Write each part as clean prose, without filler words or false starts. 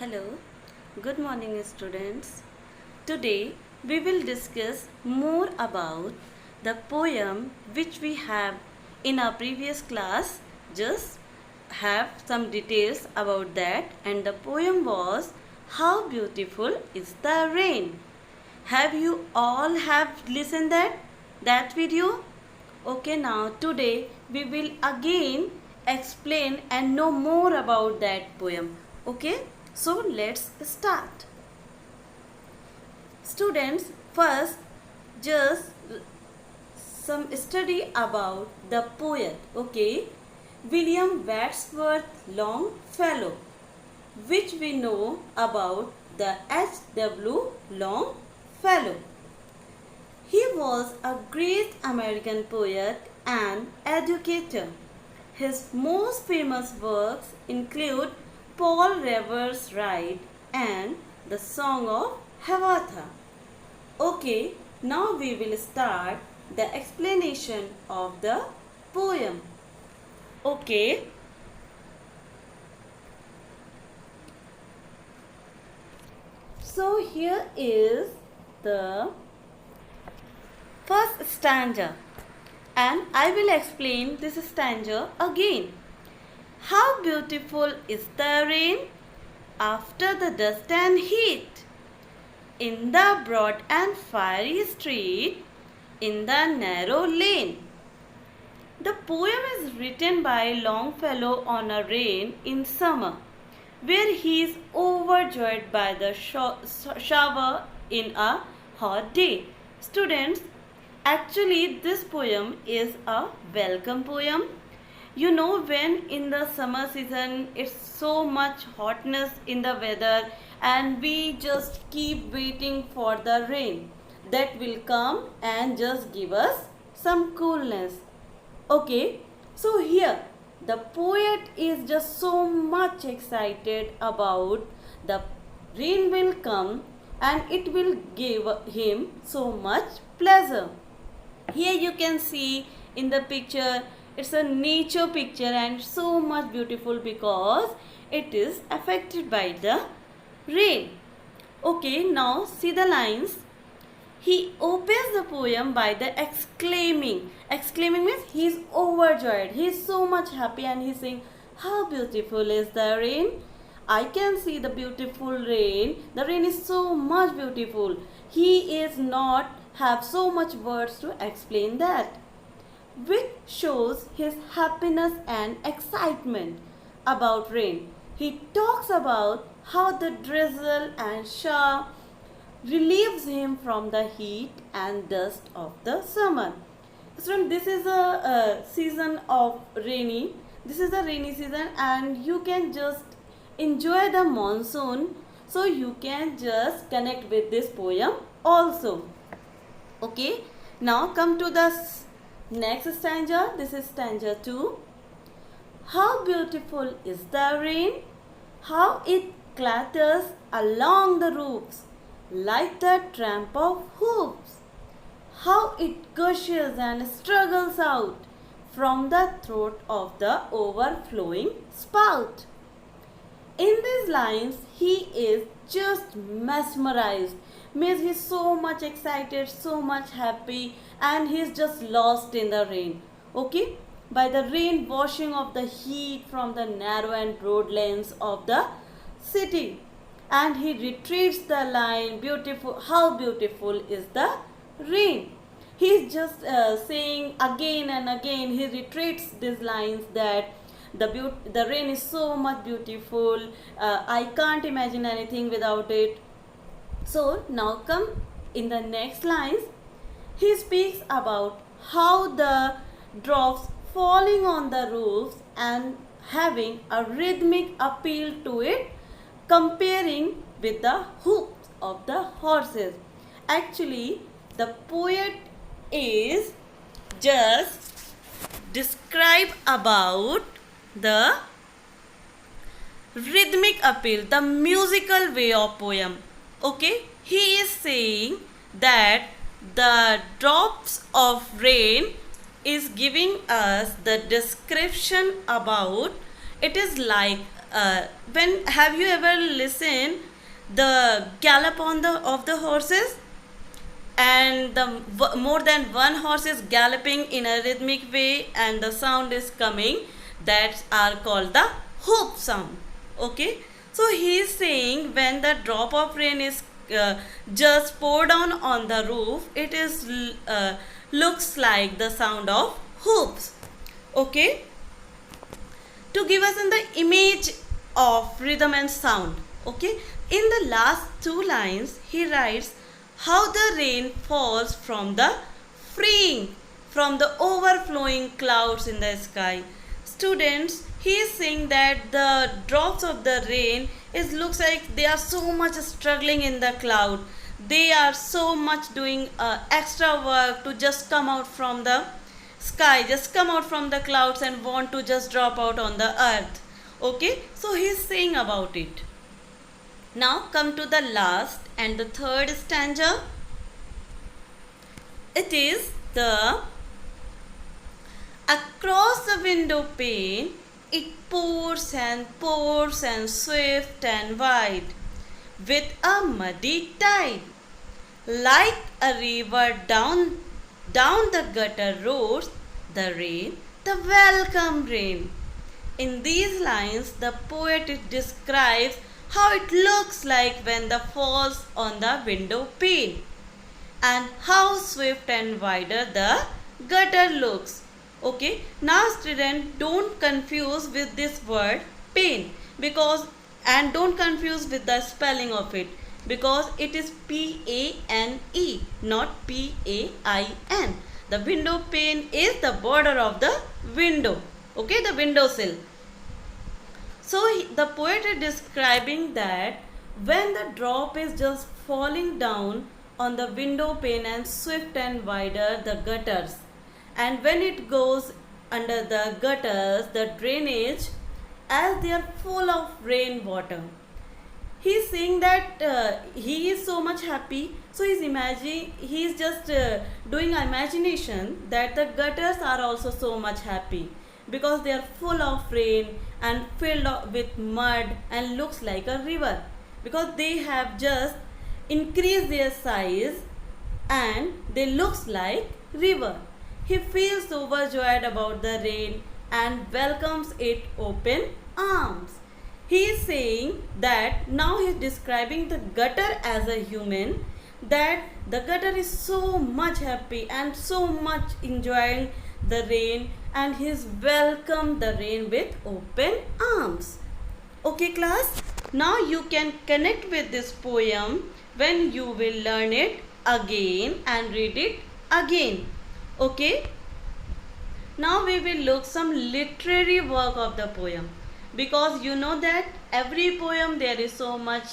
Hello, good morning students. Today we will discuss more about the poem which we have in our previous class. Just have some details about that, and the poem was How Beautiful is the Rain. Have you all have listened that video? Okay, now today we will again explain and know more about that poem. Okay, so let's start. Students, first just some study about the poet. Okay, William Wordsworth Longfellow, which we know about the H.W. Longfellow. He was a great American poet and educator. His most famous works include Paul Revere's Ride and the Song of Hiawatha. Okay, now we will start the explanation of the poem. Okay. So here is the first stanza, and I will explain this stanza again. How beautiful is the rain after the dust and heat, in the broad and fiery street, in the narrow lane. The poem is written by Longfellow on a rain in summer, where he is overjoyed by the shower in a hot day. Students, actually this poem is a welcome poem. You know, when in the summer season it's so much hotness in the weather and we just keep waiting for the rain that will come and just give us some coolness. Okay, so here the poet is just so much excited about the rain will come and it will give him so much pleasure. Here you can see in the picture, it's a nature picture and so much beautiful because it is affected by the rain. Okay, now see the lines. He opens the poem by the exclaiming. Exclaiming means he is overjoyed. He is so much happy and he is saying, how beautiful is the rain. I can see the beautiful rain. The rain is so much beautiful. He is not have so much words to explain that, which shows his happiness and excitement about rain. He talks about how the drizzle and shower relieves him from the heat and dust of the summer. So this is a season of rainy. This is the rainy season and you can just enjoy the monsoon. So you can just connect with this poem also. Okay, now come to the next stanza. This is stanza 2. How beautiful is the rain, how it clatters along the roofs like the tramp of hoofs, how it gushes and struggles out from the throat of the overflowing spout. In these lines, he is just mesmerized. Means he's so much excited, so much happy, and he's just lost in the rain. Okay, by the rain washing off the heat from the narrow and broad lanes of the city, and he retreats the line, beautiful, how beautiful is the rain. He's just saying again and again, he retreats these lines that the rain is so much beautiful, I can't imagine anything without it. So now come in the next lines. He speaks about how the drops falling on the roofs and having a rhythmic appeal to it, comparing with the hooves of the horses. Actually, the poet is just describe about the rhythmic appeal, the musical way of poem. Okay, he is saying that the drops of rain is giving us the description about, it is like when have you ever listened the gallop of the horses, and more than one horse is galloping in a rhythmic way and the sound is coming, that are called the hoof sound. Okay, so he is saying when the drop of rain is just pour down on the roof, it is looks like the sound of hoops. Okay, to give us in the image of rhythm and sound. Okay, in the last two lines he writes how the rain falls from the overflowing clouds in the sky. Students, he is saying that the drops of the rain is looks like they are so much struggling in the cloud. They are so much doing extra work to just come out from the sky, just come out from the clouds and want to just drop out on the earth. Okay, so he is saying about it. Now come to the last and the third stanza. It is the across the window pane it pours and pours and swift and wide with a muddy tide, like a river down the gutter roars the rain, the welcome rain. In these lines, the poet describes how it looks like when the falls on the window pane and how swift and wider the gutter looks. Okay, now student, don't confuse with this word pane, because and don't confuse with the spelling of it, because it is P-A-N-E, not P-A-I-N. The window pane is the border of the window. Okay, the window sill. So the poet is describing that when the drop is just falling down on the window pane and swift and wider the gutters, and when it goes under the gutters, the drainage, as they are full of rainwater, he is saying that he is so much happy. So he is just doing imagination that the gutters are also so much happy because they are full of rain and filled with mud and looks like a river, because they have just increased their size and they looks like river. He feels overjoyed about the rain and welcomes it open arms. He is saying that now he is describing the gutter as a human, that the gutter is so much happy and so much enjoying the rain, and he is welcomed the rain with open arms. Okay class, now you can connect with this poem when you will learn it again and read it again. Okay, now we will look some literary work of the poem, because you know that every poem there is so much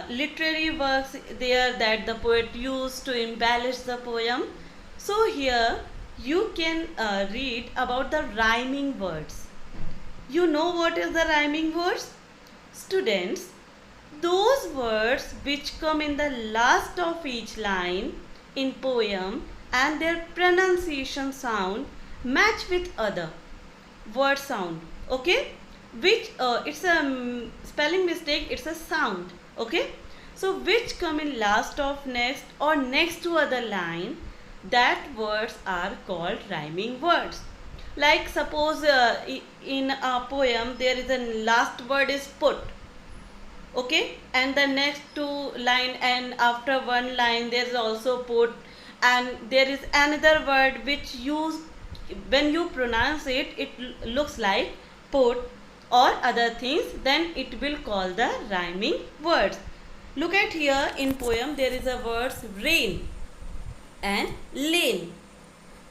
literary works there that the poet used to embellish the poem. So here you can read about the rhyming words. You know what is the rhyming words? Students, those words which come in the last of each line in poem and their pronunciation sound match with other word sound. Okay, which it's a spelling mistake, it's a sound. Okay, so which come in last of next or next to other line, that words are called rhyming words. Like suppose in a poem there is a last word is put. Okay, and the next two line and after one line there is also put, and there is another word which use when you pronounce it, it looks like put or other things, then it will call the rhyming words. Look at here in poem there is a words rain and lane.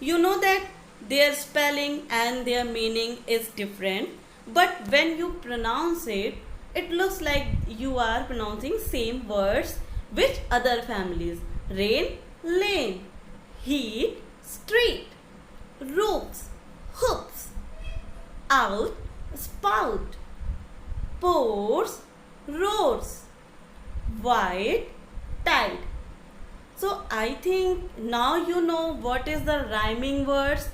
You know that their spelling and their meaning is different, but when you pronounce it, it looks like you are pronouncing same words with other families. Rain, lane, heat, street, roofs, hoops, out, spout, pores, roads, white, tide. So I think now you know what is the rhyming words.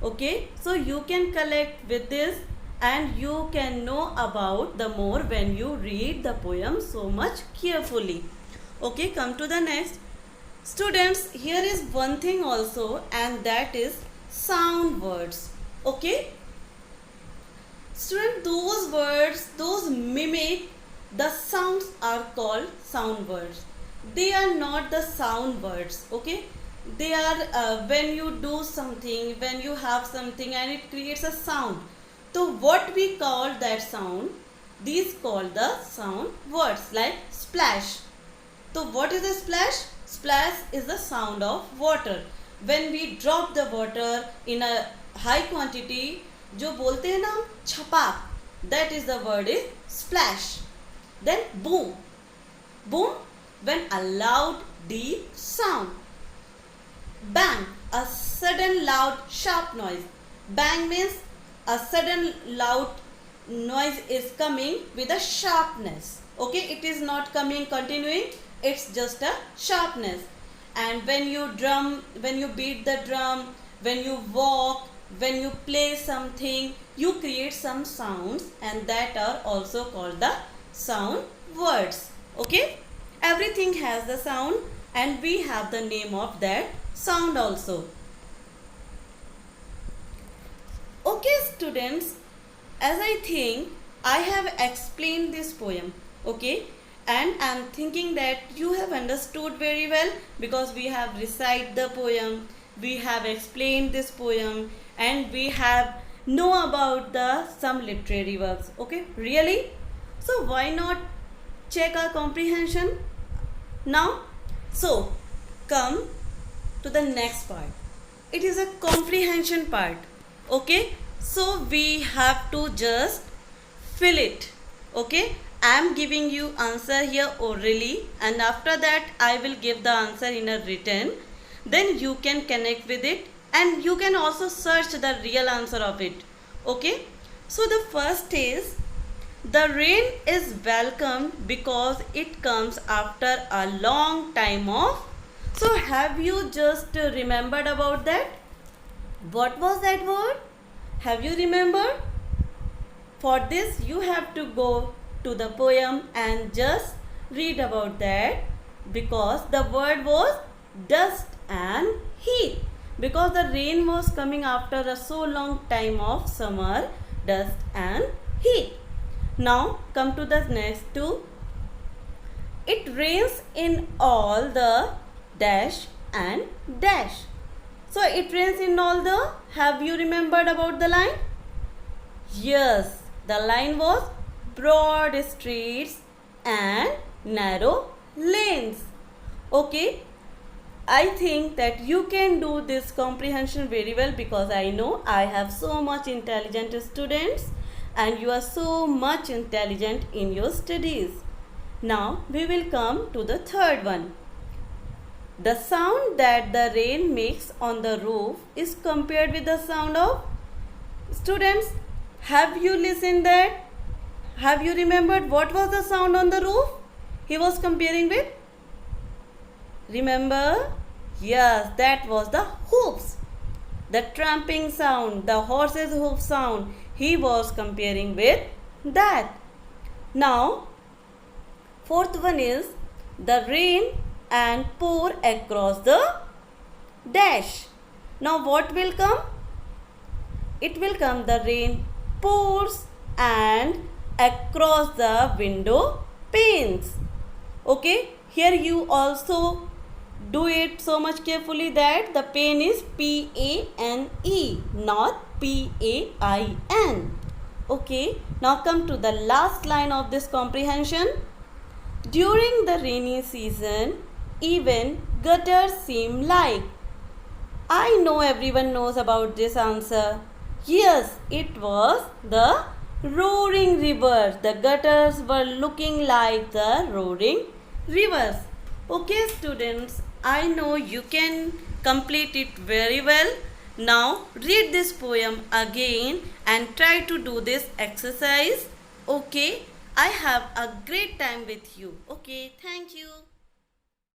Okay, so you can collect with this and you can know about the more when you read the poem so much carefully. Okay, come to the next. Students, here is one thing also, and that is sound words. Okay, student, those words, those mimic the sounds are called sound words. They are not the sound words. Okay, they are when you do something, when you have something and it creates a sound. So what we call that sound, these called the sound words, like splash. So what is a splash? Splash is the sound of water. When we drop the water in a high quantity, जो बोलते हैं ना हम छपाक, that is the word is splash. Then boom. Boom, when a loud deep sound. Bang, a sudden loud sharp noise. Bang means a sudden loud noise is coming with a sharpness. Okay, it is not coming continuing, it's just a sharpness. And when you drum, when you beat the drum, when you walk, when you play something, you create some sounds, and that are also called the sound words. Okay, everything has the sound and we have the name of that sound also. Okay students, as I think I have explained this poem, okay, and I am thinking that you have understood very well, because we have recited the poem, we have explained this poem, and we have know about the some literary works. Okay, really? So why not check our comprehension now? So come to the next part. It is a comprehension part. Okay, so we have to just fill it. Okay, I am giving you answer here orally, and after that I will give the answer in a written. Then you can connect with it, and you can also search the real answer of it. Okay, so the first is, the rain is welcome because it comes after a long time of. So have you just remembered about that? What was that word? Have you remembered? For this you have to go to the poem and just read about that, because the word was dust and heat, because the rain was coming after a so long time of summer, dust and heat. Now come to the next two. It rains in all the dash and dash. So it rains in all the, have you remembered about the line? Yes, the line was broad streets and narrow lanes. Okay, I think that you can do this comprehension very well, because I know I have so much intelligent students and you are so much intelligent in your studies. Now we will come to the third one. The sound that the rain makes on the roof is compared with the sound of. Students, have you listened that? Have you remembered what was the sound on the roof he was comparing with? Remember? Yes, that was the hoofs. The tramping sound, the horse's hoof sound, he was comparing with that. Now, fourth one is the rain and pour across the dash. Now what will come? It will come, the rain pours and across the window panes. Okay, here you also do it so much carefully that the pane is P-A-N-E, not P-A-I-N. Okay, now come to the last line of this comprehension. During the rainy season, even gutters seem like. I know everyone knows about this answer. Yes, it was the roaring river. The gutters were looking like the roaring rivers. Okay students, I know you can complete it very well. Now read this poem again and try to do this exercise. Okay, I have a great time with you. Okay, thank you.